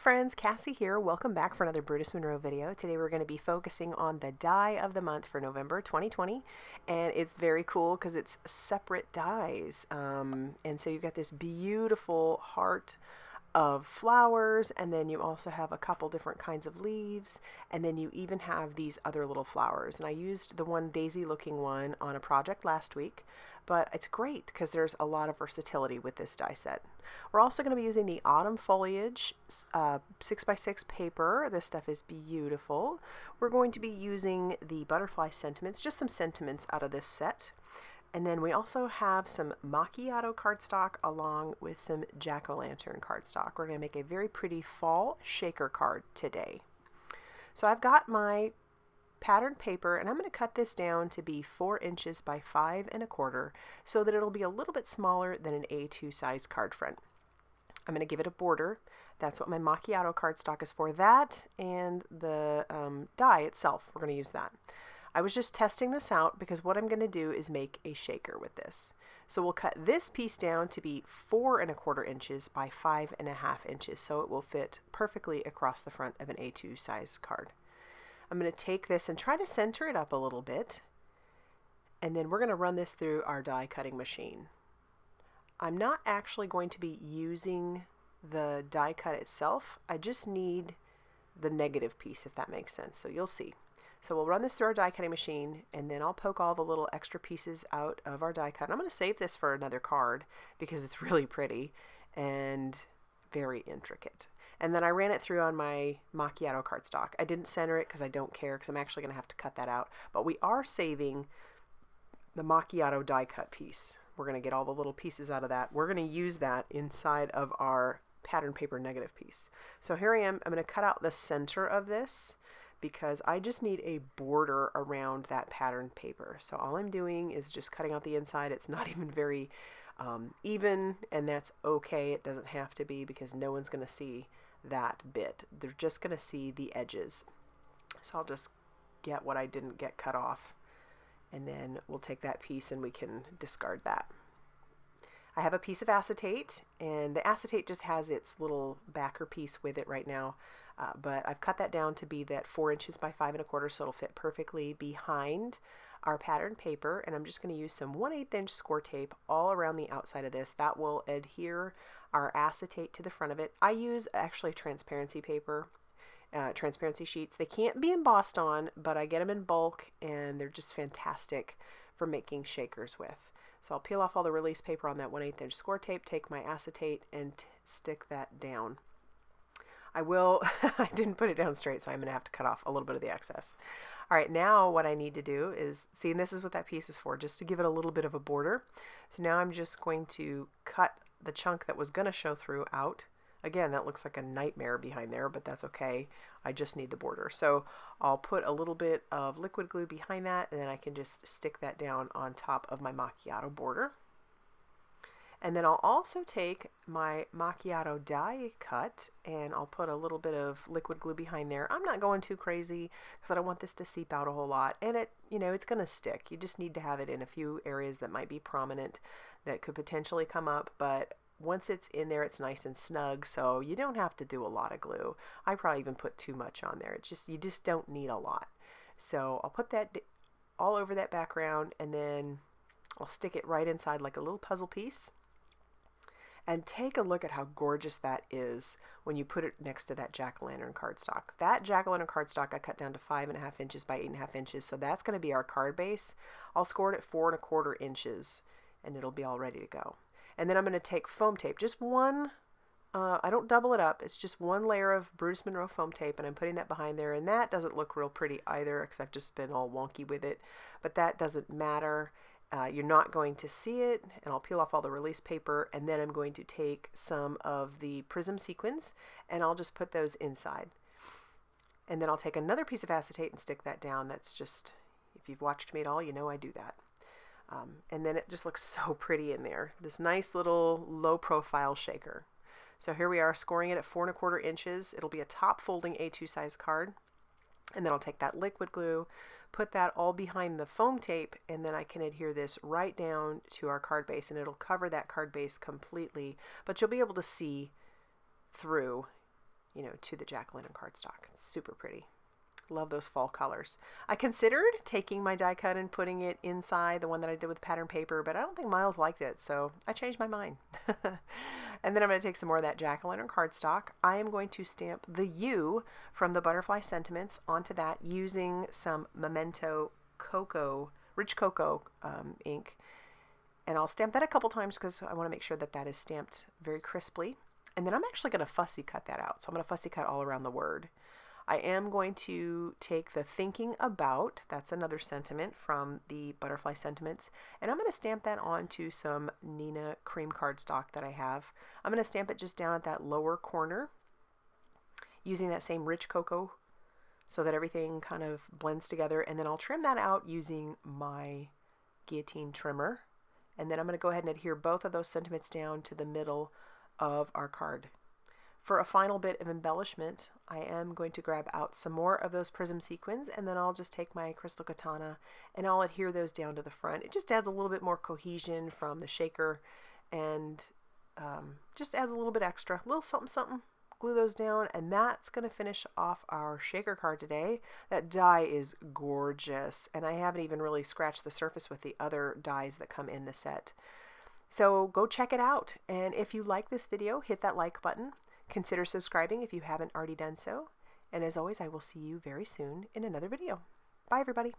friends, Cassie here. Welcome back for another Brutus Monroe video. Today we're going to be focusing on the die of the month for November 2020, and it's very cool because it's separate dies. And so you've got this beautiful heart of flowers, and then you also have a couple different kinds of leaves, and then you even have these other little flowers. And I used the one daisy looking one on a project last week, but it's great because there's a lot of versatility with this die set. We're also going to be using the Autumn Foliage 6x6 paper. This stuff is beautiful. We're going to be using the Butterfly Sentiments, just some sentiments out of this set. And then we also have some Macchiato cardstock along with some jack-o'-lantern cardstock. We're going to make a very pretty fall shaker card today. So I've got my patterned paper, and I'm going to cut this down to be 4 inches by 5 1/4 so that it'll be a little bit smaller than an A2 size card front. I'm going to give it a border. That's what my Macchiato cardstock is for. That and the die itself, we're going to use that. I was just testing this out because what I'm going to do is make a shaker with this. So we'll cut this piece down to be 4 1/4 inches by 5 1/2 inches, so it will fit perfectly across the front of an A2 size card. I'm going to take this and try to center it up a little bit, and then we're going to run this through our die cutting machine. I'm not actually going to be using the die cut itself. I just need the negative piece, if that makes sense. So you'll see. So we'll run this through our die cutting machine, and then I'll poke all the little extra pieces out of our die cut. And I'm going to save this for another card because it's really pretty and very intricate. And then I ran it through on my Macchiato cardstock. I didn't center it because I don't care, because I'm actually going to have to cut that out. But we are saving the Macchiato die cut piece. We're going to get all the little pieces out of that. We're going to use that inside of our pattern paper negative piece. So here I am. I'm going to cut out the center of this because I just need a border around that pattern paper. So all I'm doing is just cutting out the inside. It's not even very even, and that's okay. It doesn't have to be because no one's going to see that bit. They're just going to see the edges. So I'll just get what I didn't get cut off, and then we'll take that piece and we can discard that. I have a piece of acetate, and the acetate just has its little backer piece with it right now, but I've cut that down to be that 4 inches by 5 1/4, so it'll fit perfectly behind our pattern paper. And I'm just going to use some 1/8 inch score tape all around the outside of this. That will adhere our acetate to the front of it. I use actually transparency paper, transparency sheets. They can't be embossed on, but I get them in bulk, and they're just fantastic for making shakers with. So I'll peel off all the release paper on that 1/8 inch score tape, take my acetate, and stick that down. I will, I didn't put it down straight, so I'm going to have to cut off a little bit of the excess. All right, now what I need to do is, see, and this is what that piece is for, just to give it a little bit of a border. So now I'm just going to cut the chunk that was going to show through out. Again, that looks like a nightmare behind there, but that's okay. I just need the border. So I'll put a little bit of liquid glue behind that, and then I can just stick that down on top of my Macchiato border. And then I'll also take my Macchiato die cut, and I'll put a little bit of liquid glue behind there. I'm not going too crazy because I don't want this to seep out a whole lot. And it, you know, it's going to stick. You just need to have it in a few areas that might be prominent that could potentially come up. But once it's in there, it's nice and snug, so you don't have to do a lot of glue. I probably even put too much on there. It's just, you just don't need a lot. So I'll put that all over that background, and then I'll stick it right inside like a little puzzle piece. And take a look at how gorgeous that is when you put it next to that jack-o'-lantern cardstock. That jack-o'-lantern cardstock I cut down to 5 1/2 inches by 8 1/2 inches, so that's going to be our card base. I'll score it at 4 1/4 inches, and it'll be all ready to go. And then I'm going to take foam tape, just one, I don't double it up, it's just one layer of Brutus Monroe foam tape, and I'm putting that behind there, and that doesn't look real pretty either, because I've just been all wonky with it, but that doesn't matter. You're not going to see it, and I'll peel off all the release paper, and then I'm going to take some of the Prism Sequins, and I'll just put those inside. And then I'll take another piece of acetate and stick that down. That's just, if you've watched me at all, you know I do that. And then it just looks so pretty in there. This nice little low profile shaker. So here we are, scoring it at 4 1/4 inches. It'll be a top folding A2 size card. And then I'll take that liquid glue, put that all behind the foam tape, and then I can adhere this right down to our card base, and it'll cover that card base completely, but you'll be able to see through you know, to the jack-o'-lantern cardstock. It's super pretty. Love those fall colors. I considered taking my die cut and putting it inside the one that I did with pattern paper, but I don't think Miles liked it, so I changed my mind. And then I'm going to take some more of that jack-o'-lantern cardstock. I am going to stamp the U from the Butterfly Sentiments onto that using some Memento Rich Cocoa ink. And I'll stamp that a couple times because I want to make sure that that is stamped very crisply. And then I'm actually going to fussy cut that out. So I'm going to fussy cut all around the word. I am going to take the Thinking About, that's another sentiment from the Butterfly Sentiments, and I'm going to stamp that onto some Nina cream cardstock that I have. I'm going to stamp it just down at that lower corner using that same Rich Cocoa so that everything kind of blends together, and then I'll trim that out using my guillotine trimmer, and then I'm going to go ahead and adhere both of those sentiments down to the middle of our card. For a final bit of embellishment, I am going to grab out some more of those Prism sequins, and then I'll just take my crystal katana and I'll adhere those down to the front. It just adds a little bit more cohesion from the shaker, and just adds a little bit extra, a little something something. Glue those down, and that's going to finish off our shaker card today. That die is gorgeous, and I haven't even really scratched the surface with the other dies that come in the set. So go check it out, and if you like this video, hit that like button. Consider subscribing if you haven't already done so. And as always, I will see you very soon in another video. Bye, everybody.